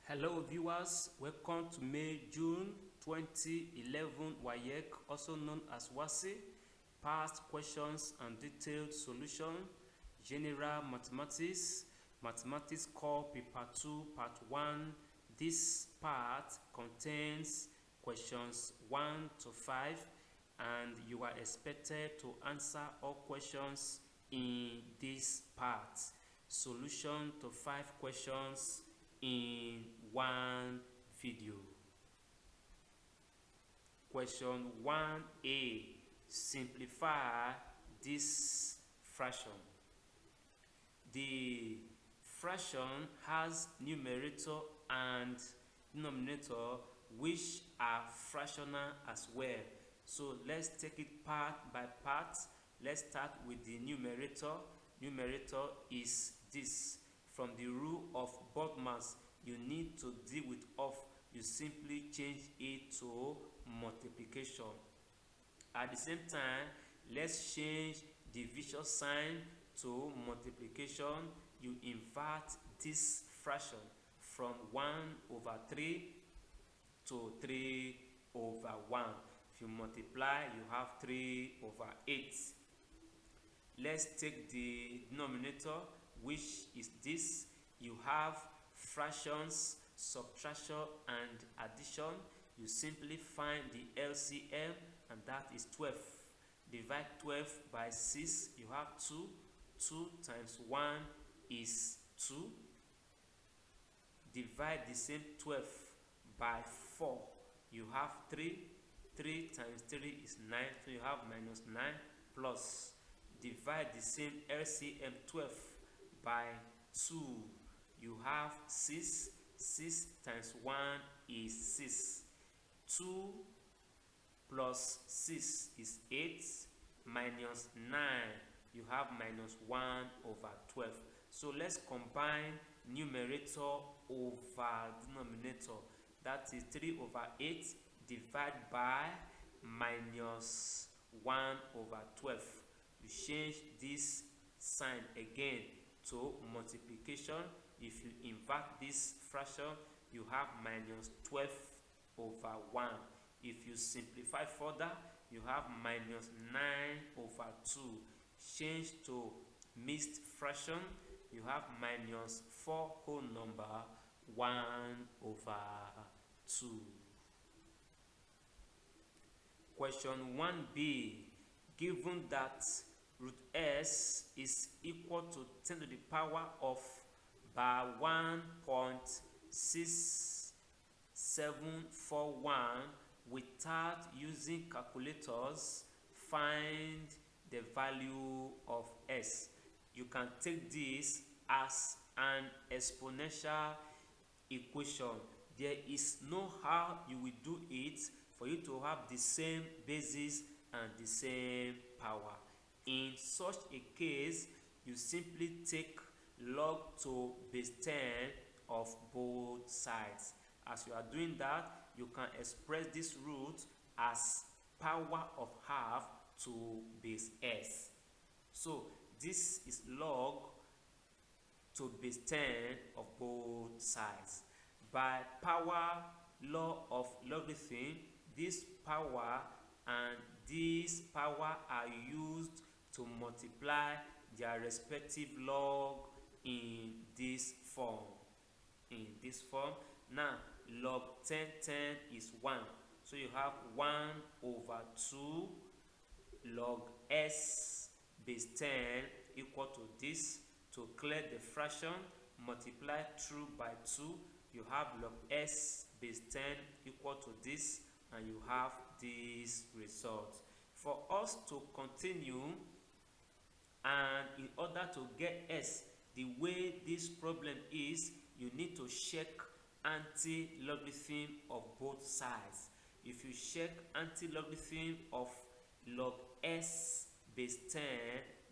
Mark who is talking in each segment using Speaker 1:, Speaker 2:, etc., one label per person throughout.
Speaker 1: Hello viewers, welcome to May-June 2011 WAEC, also known as WASI, Past Questions and Detailed Solution, General Mathematics, Mathematics Core Paper 2 Part 1. This part contains questions 1 to 5 and you are expected to answer all questions in this part. Solution to 5 questions in one video. Question 1a. Simplify this fraction. The fraction has numerator and denominator which are fractional as well. So let's take it part by part. Let's start with the numerator. Numerator is this. From the rule of BODMAS, you need to deal with off. You simply change it to multiplication. At the same time, let's change division sign to multiplication. You invert this fraction from 1 over 3 to 3 over 1. If you multiply, you have 3 over 8. Let's take the denominator, which is this. You have fractions, subtraction and addition. You simply find the LCM, and that is 12. Divide 12 by 6, you have 2. 2 times 1 is 2. Divide the same 12 by 4, you have 3. 3 times 3 is 9, so you have minus 9 plus. Divide the same LCM 12 by 2, you have 6. 6 times 1 is 6. 2 plus 6 is 8, minus 9, you have minus 1 over 12. So let's combine numerator over denominator. That is 3 over 8 divided by minus 1 over 12. You change this sign again to multiplication. If you invert this fraction, you have minus 12 over 1. If you simplify further, you have minus 9 over 2. Change to mixed fraction, you have minus 4 whole number 1 over 2. Question 1b. Given that root s is equal to 10 to the power of by 1.6741 without using calculators, find the value of s. You can take this as an exponential equation. There is no how you will do it for you to have the same basis and the same power. In such a case, you simply take log to base 10 of both sides. As you are doing that, you can express this root as power of half to base s. So this is log to base 10 of both sides. By power law of logarithm, this power and this power are used to multiply their respective log in this form. Now log 10 is 1, so you have 1 over 2 log s base 10 equal to this. To clear the fraction, multiply through by 2, you have log s base 10 equal to this, and you have this result. For us to continue, and in order to get s, the way this problem is, you need to check anti-logarithm of both sides. If you check anti-logarithm of log s base 10,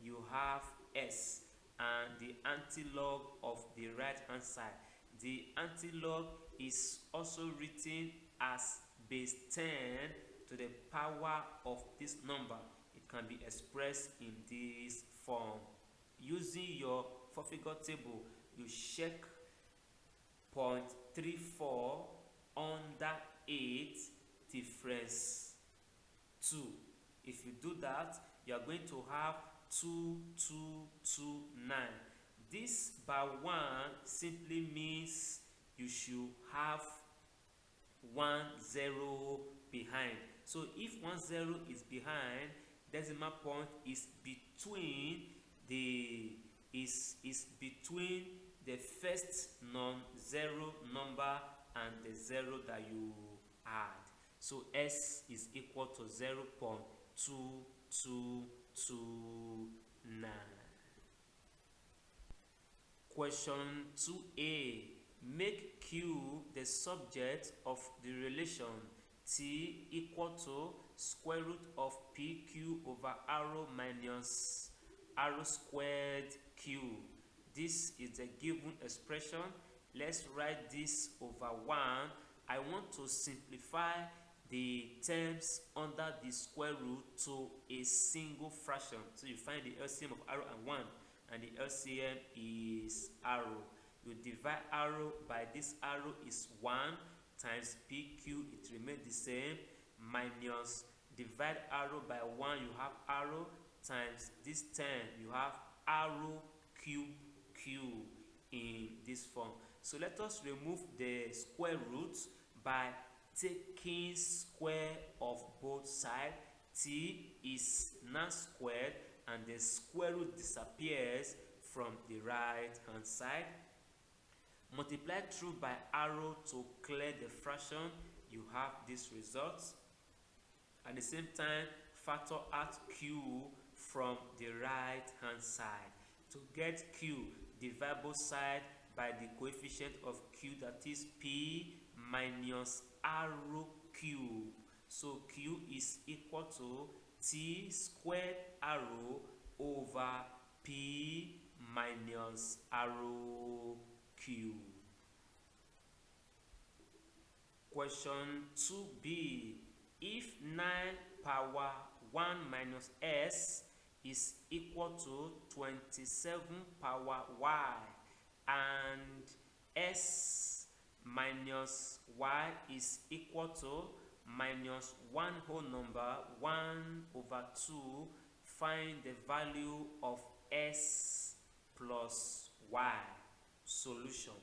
Speaker 1: you have s, and the anti-log of the right hand side. The anti-log is also written as base 10 to the power of this number. It can be expressed in this form. Using your 4-figure table, you check point 34 under 8 difference 2. If you do that, you are going to have 2229. This by 1 simply means you should have 1 0 behind. So if 1 0 is behind, decimal point is between the between the first non-zero number and the 0 that you add. So S is equal to 0.2229. Question 2a. Make Q the subject of the relation T equal to square root of PQ over arrow minus arrow squared Q. This is the given expression. Let's write this over 1. I want to simplify the terms under the square root to a single fraction. So you find the LCM of arrow and 1, and the LCM is arrow. You divide arrow by this arrow is 1 times PQ, it remains the same, minus divide arrow by 1, you have arrow, times this 10, you have arrow cube Q in this form. So let us remove the square root by taking square of both sides. T is now squared and the square root disappears from the right hand side. Multiply through by arrow to clear the fraction. You have this result. At the same time, factor out Q from the right hand side. To get Q, divide both sides by the coefficient of Q, that is P minus arrow cube. So Q is equal to T squared arrow over P minus arrow cube. Question 2b. If 9 power 1 minus s is equal to 27 power y and s minus y is equal to minus 1 whole number 1 over 2, find the value of s plus y. Solution.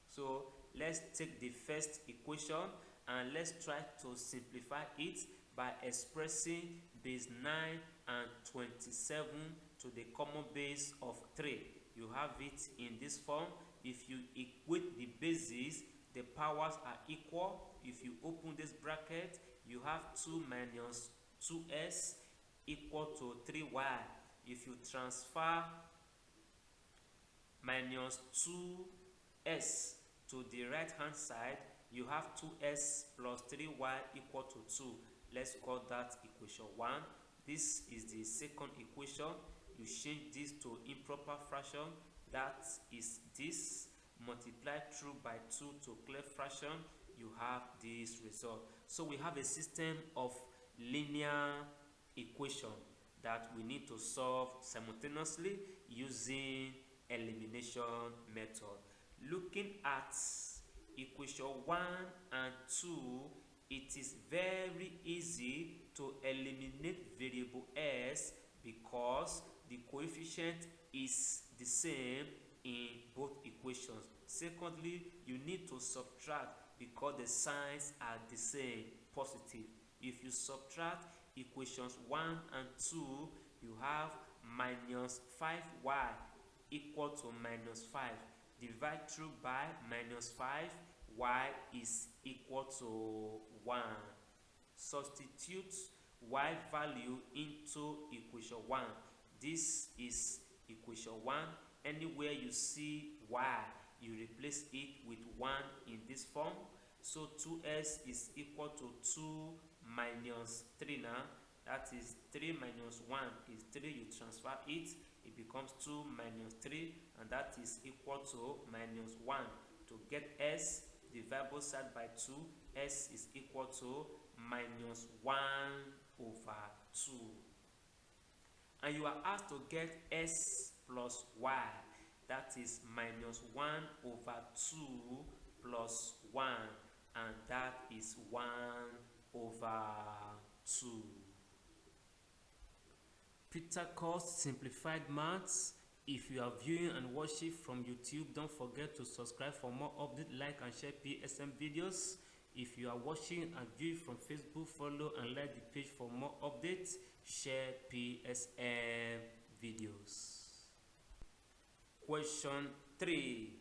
Speaker 1: So let's take the first equation and let's try to simplify it by expressing base 9 and 27 to the common base of 3. You have it in this form. If you equate the bases, the powers are equal. If you open this bracket, you have 2 minus 2s equal to 3y. If you transfer minus 2s to the right hand side, you have 2s plus 3y equal to 2. Let's call that equation 1. This is the second equation. You change this to improper fraction, that is this. Multiply through by 2 to clear fraction, you have this result. So we have a system of linear equation that we need to solve simultaneously using elimination method. Looking at equation 1 and 2, it is very easy to eliminate variable s because the coefficient is the same in both equations. Secondly, you need to subtract because the signs are the same, positive. If you subtract equations 1 and 2, you have minus 5y equal to minus 5. Divide through by minus 5, y is equal to 1. Substitute y value into equation 1. This is equation 1. Anywhere you see y, you replace it with 1 in this form. So 2s is equal to 2 minus 3 now. That is 3 minus 1 is 3. You transfer it, it becomes 2 minus 3, and that is equal to minus 1. To get s, divide both sides by 2. S is equal to minus 1 over 2. And you are asked to get s plus y. That is minus 1 over 2 plus plus 1, and that is 1 over 2. Peter Cost Simplified Maths. If you are viewing and watching from YouTube, don't forget to subscribe for more updates, like and share PSM videos. If you are watching and viewing from Facebook, follow and like the page for more updates. Share PSM videos. Question 3.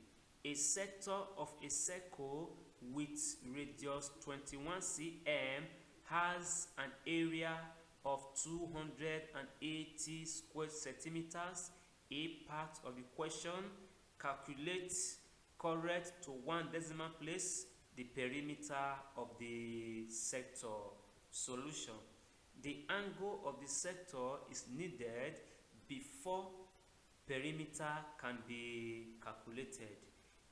Speaker 1: A sector of a circle with radius 21 cm has an area of 280 square centimeters. A part of the question: calculate, correct to 1 decimal place, the perimeter of the sector. Solution: the angle of the sector is needed before perimeter can be calculated.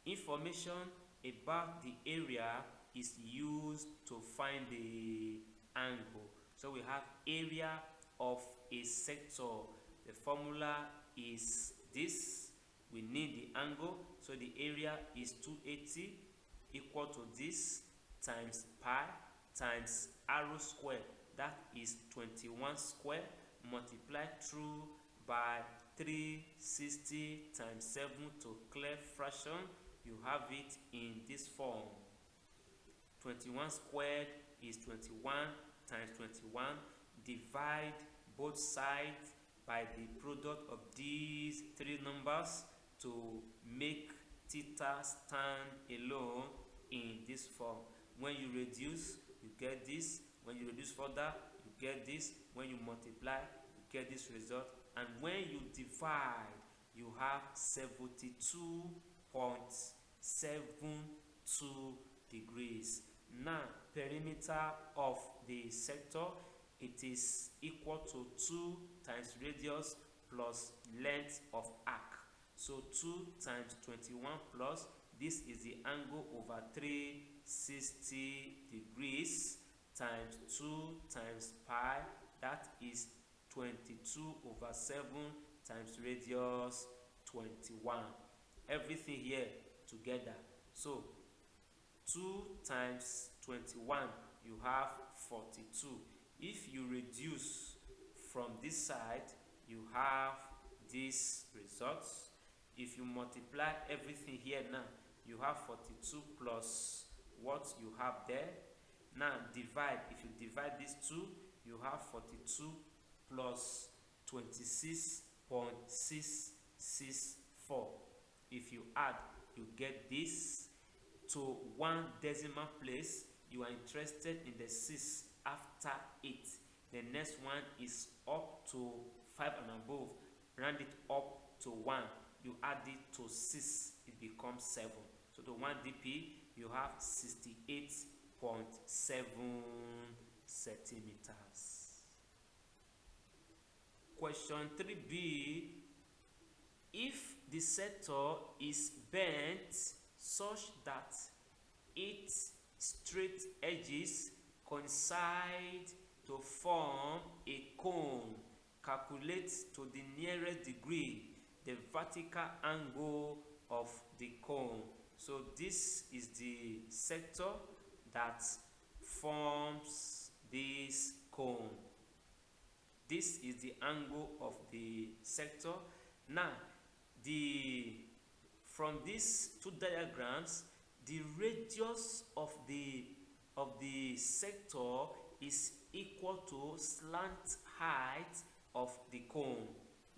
Speaker 1: Information about the area is used to find the angle. So we have area of a sector. The formula is this. We need the angle, so the area is 280 equal to this times pi times arrow square, that is 21 square, multiplied through by 360 times 7 to clear fraction. You have it in this form. 21 squared is 21 times 21. Divide both sides by the product of these three numbers to make theta stand alone in this form. When you reduce, you get this. When you reduce further, you get this. When you multiply, you get this result. And when you divide, you have 72.72 degrees. Now, perimeter of the sector, it is equal to 2 times radius plus length of arc. So 2 times 21 plus, this is the angle over 360 degrees, times 2 times pi, that is 22 over 7 times radius 21. Everything here together. So 2 times 21, you have 42. If you reduce from this side, you have these results. If you multiply everything here now, you have 42 plus what you have there. Now divide. If you divide these two, you have 42 plus 26.664. If you add, you get this. To 1 decimal place, you are interested in the 6 after 8. The next one is up to 5 and above. Round it up to 1. You add it to 6, it becomes 7. So to 1 dp, you have 68.7 centimeters. Question 3b. If the sector is bent such that its straight edges coincide to form a cone, calculate to the nearest degree the vertical angle of the cone. So this is the sector that forms this cone. This is the angle of the sector. Now, from these two diagrams, the radius of the sector is equal to slant height of the cone.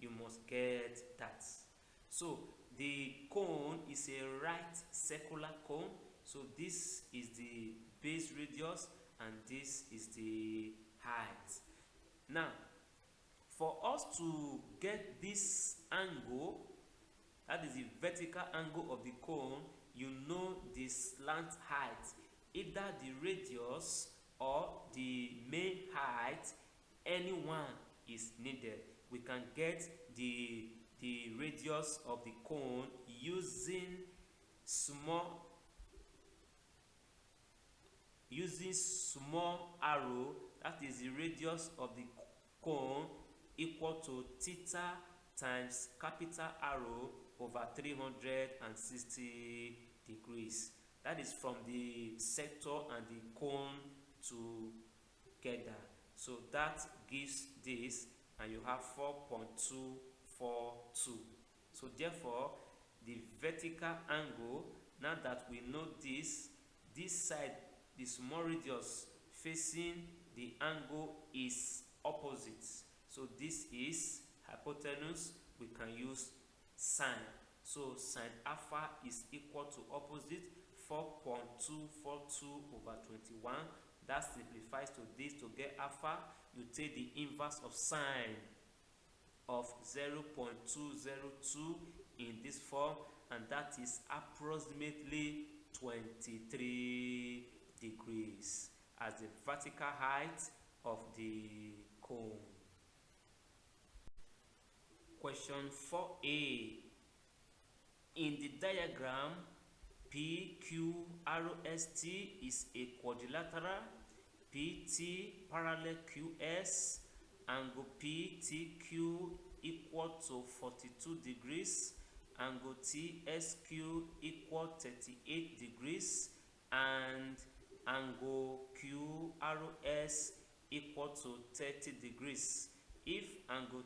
Speaker 1: You must get that. So the cone is a right circular cone. So this is the base radius and this is the height. Now, for us to get this angle, that is the vertical angle of the cone, you know the slant height, either the radius or the main height, any one is needed. We can get the radius of the cone using small arrow, that is the radius of the cone equal to theta times capital arrow over 360 degrees. that is from the sector and the cone together. So that gives this, and you have 4.242. So therefore the vertical angle, now that we know this side, the small radius facing the angle is opposite, so this is hypotenuse. We can use sine, so sine alpha is equal to opposite 4.242/21. That simplifies to this. To get alpha, you take the inverse of sine of 0.202 in this form, and that is approximately 23 degrees as the vertical height of the cone. Question 4a. In the diagram, PQRST is a quadrilateral. PT parallel QS, angle PTQ equal to 42 degrees, angle TSQ equal 38 degrees, and angle QRS equal to 30 degrees. If angle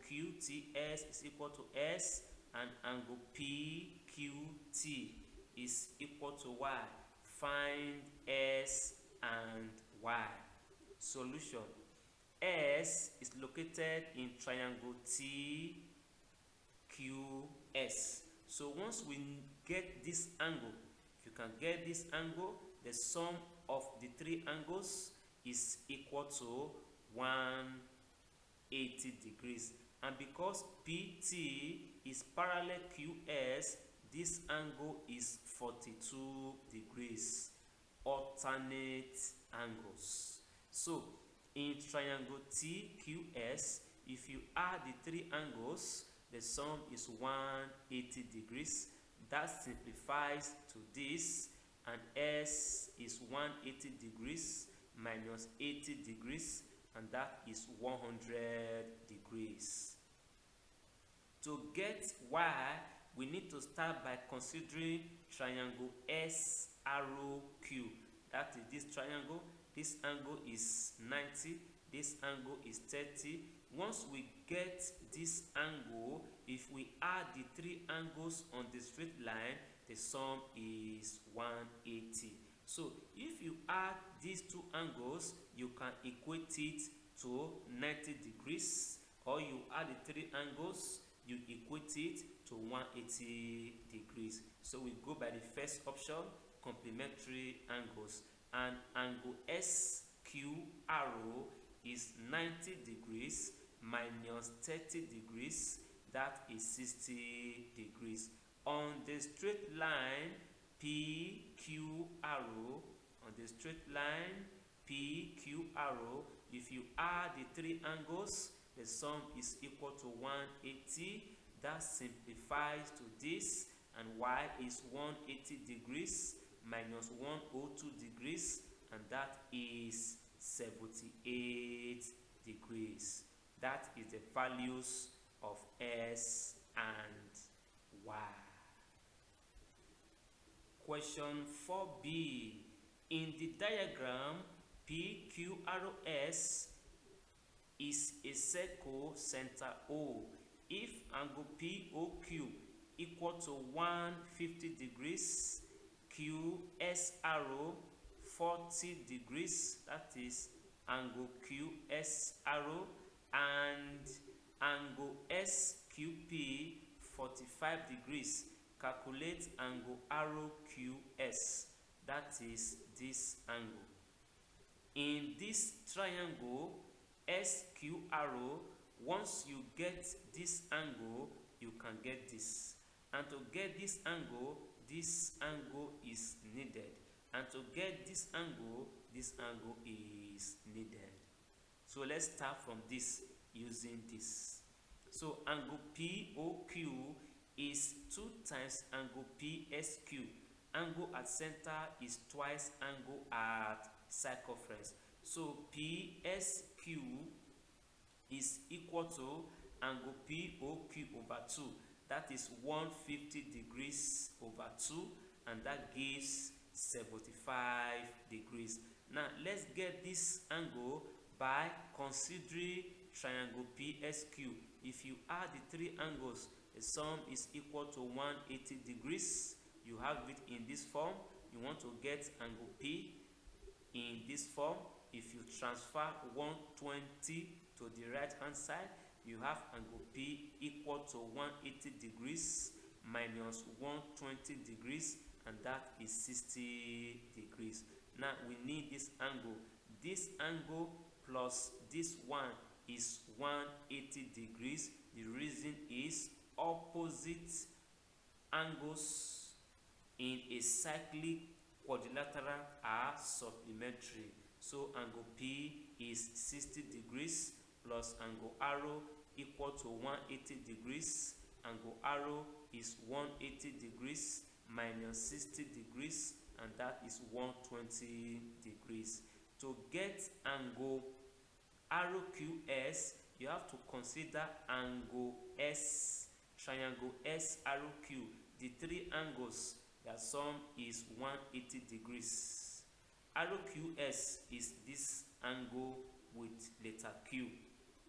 Speaker 1: QTS is equal to S and angle PQT is equal to Y, find S and Y. Solution: S is located in triangle TQS. So once we get this angle, if you can get this angle, the sum of the three angles is equal to 180 degrees. And because PT is parallel QS, this angle is 42 degrees. Alternate angles. So in triangle TQS, if you add the three angles, the sum is 180 degrees. That simplifies to this, and S is 180 degrees minus 80 degrees, and that is 100 degrees. To get Y, we need to start by considering triangle SROQ. That is this triangle. This angle is 90, this angle is 30. Once we get this angle, if we add the three angles on the straight line, the sum is 180. So if you add these two angles, you can equate it to 90 degrees, or you add the three angles, you equate it to 180 degrees. So we go by the first option, complementary angles, and angle SQRO is 90 degrees minus 30 degrees, that is 60 degrees. On the straight line PQRO, if you add the three angles, the sum is equal to 180. That simplifies to this, and Y is 180 degrees minus 102 degrees, and that is 78 degrees. That is the values of S and Y. Question 4b. In the diagram, PQRS is a circle center O. If angle POQ equal to 150 degrees, QSRO 40 degrees, that is angle QSRO, and angle SQP 45 degrees. Calculate angle ROQS, that is this angle. In this triangle SQRO, once you get this angle, you can get this. And to get this angle is needed. And to get this angle is needed. So let's start from this using this. So angle POQ is 2 times angle PSQ. Angle at center is twice angle at circumference. So PSQ is equal to angle POQ over 2. That is 150 degrees over 2. and that gives 75 degrees. Now let's get this angle by considering triangle PSQ. If you add the three angles, the sum is equal to 180 degrees. You have it in this form. You want to get angle P in this form. If you transfer 120 to the right hand side, you have angle P equal to 180 degrees minus 120 degrees, and that is 60 degrees. Now we need this angle. This angle plus this one is 180 degrees. The reason is opposite angles in a cyclic quadrilateral are supplementary. So angle P is 60 degrees plus angle arrow equal to 180 degrees. Angle arrow is 180 degrees minus 60 degrees, and that is 120 degrees. To get angle arrow QS, you have to consider angle S, triangle S arrow Q. The three angles, their sum is 180 degrees. Arrow QS is this angle with letter Q.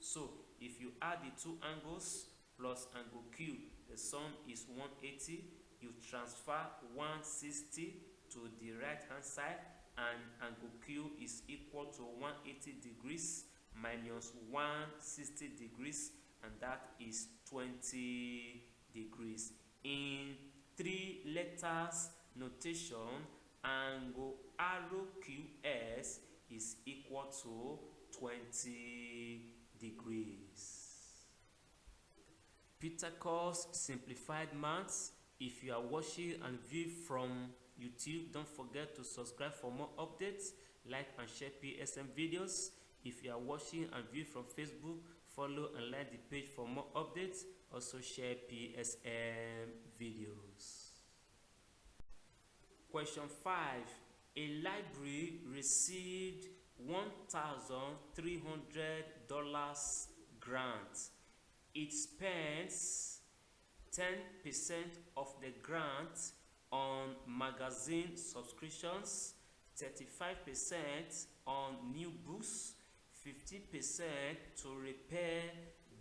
Speaker 1: So if you add the two angles plus angle Q, the sum is 180. You transfer 160 to the right hand side, and angle Q is equal to 180 degrees minus 160 degrees, and that is 20 degrees. In three letters notation, angle arrow QS is equal to 20 degrees. Pythagoras simplified maths. If you are watching and view from YouTube, don't forget to subscribe for more updates, like and share PSM videos. If you are watching and view from Facebook, follow and like the page for more updates. Also share PSM videos. Question 5. A library received $1,300 grant. It spends 10% of the grant on magazine subscriptions, 35% on new books, 50% to repair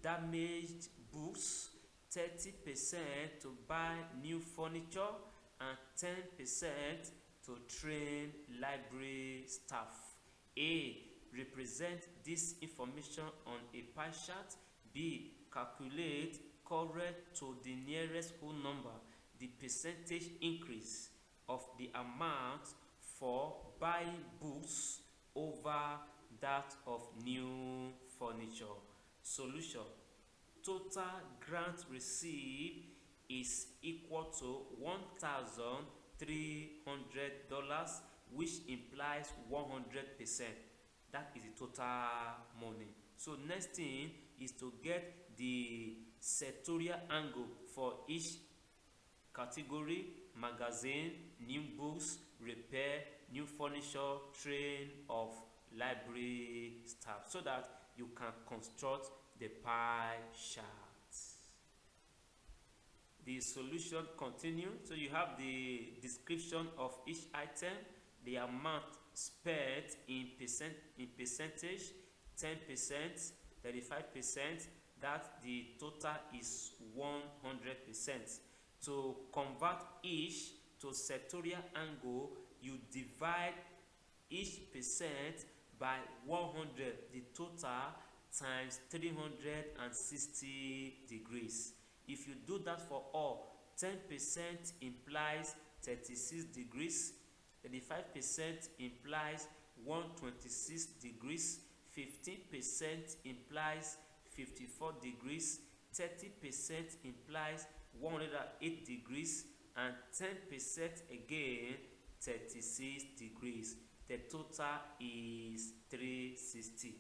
Speaker 1: damaged books, 30% to buy new furniture, and 10% to train library staff. A. Represent this information on a pie chart. B. Calculate correct to the nearest whole number the percentage increase of the amount for buying books over that of new furniture. Solution. Total grant received is equal to $1,300, which implies 100%. That is the total money. So next thing is to get the sectorial angle for each category: magazine, new books, repair, new furniture, train of library staff, so that you can construct the pie chart. The solution continues. So you have the description of each item, the amount spent in percentage, 10%, 35%, that the total is 100%. To convert each to sectorial angle, you divide each percent by 100, the total, times 360 degrees. If you do that for all, 10% implies 36 degrees, 35% implies 126 degrees, 15% implies 54 degrees, 30% implies 108 degrees, and 10% again 36 degrees. The total is 360.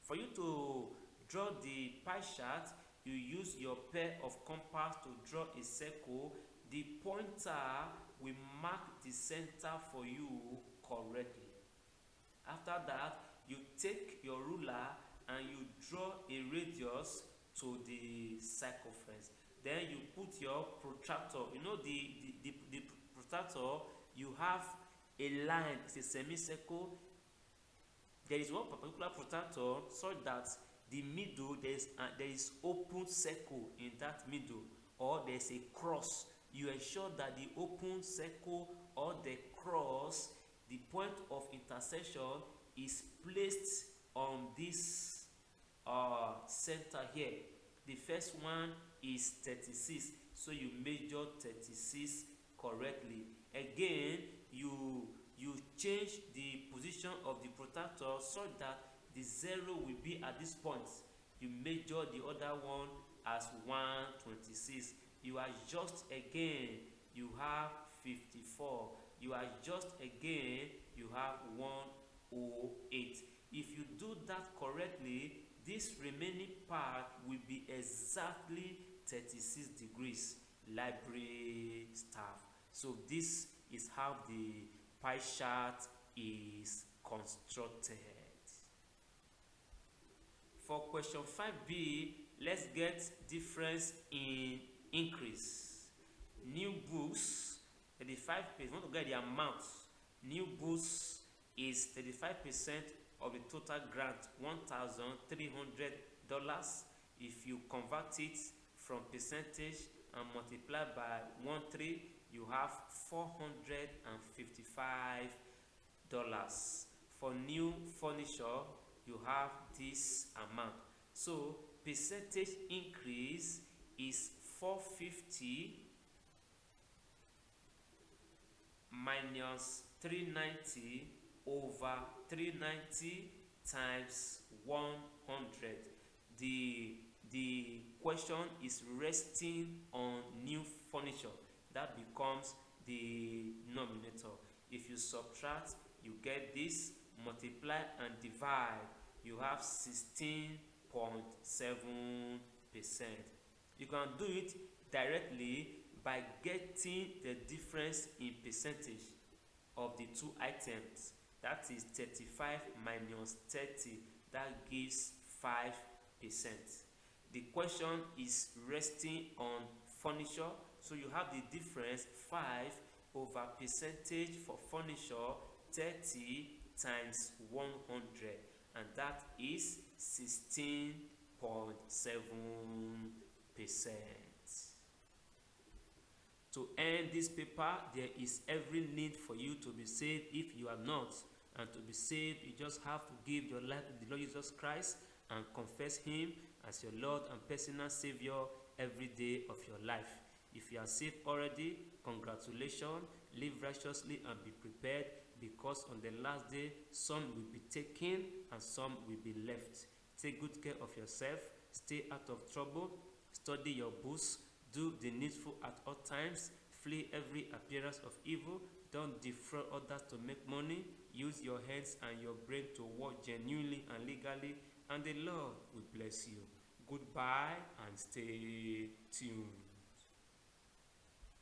Speaker 1: For you to draw the pie chart, you use your pair of compass to draw a circle. The pointer will mark the center for you correctly. After that, you take your ruler and you draw a radius to the circumference. Then you put your protractor. You know the protractor, you have a line, it's a semicircle. There is one particular protractor such that the middle there is open circle in that middle, or there is a cross. You ensure that the open circle or the cross, the point of intersection, is placed on this center here. The first one is 36, so you measure 36 correctly. Again, you change the position of the protractor so that the 0 will be at this point. You measure the other one as 126. You adjust again, you have 54. You adjust again, you have 108. If you do that correctly, this remaining part will be exactly 36 degrees. Library staff. So this is how the pie chart is constructed. For question 5b, let's get difference in increase. New books, 35 pages. We want to get the amount. New books is 35% of the total grant, $1,300. If you convert it from percentage and multiply by 1.3, you have $455. For new furniture, you have this amount. So percentage increase is 450 minus 390 over 390 times 100. The question is resting on new furniture. That becomes the denominator. If you subtract, you get this, multiply and divide, you have 16.7%. You can do it directly by getting the difference in percentage of the two items. That is 35 minus 30, that gives 5%. The question is resting on furniture, so you have the difference 5 over percentage for furniture, 30 times 100, and that is 16.7%. To end this paper, there is every need for you to be saved if you are not. And to be saved, you just have to give your life to the Lord Jesus Christ and confess Him as your Lord and personal Savior every day of your life. If you are saved already, congratulations. Live righteously and be prepared, because on the last day, some will be taken and some will be left. Take good care of yourself. Stay out of trouble. Study your books. Do the needful at all times. Flee every appearance of evil. Don't defraud others to make money. Use your hands and your brain to work genuinely and legally, and the Lord will bless you. Goodbye and stay tuned.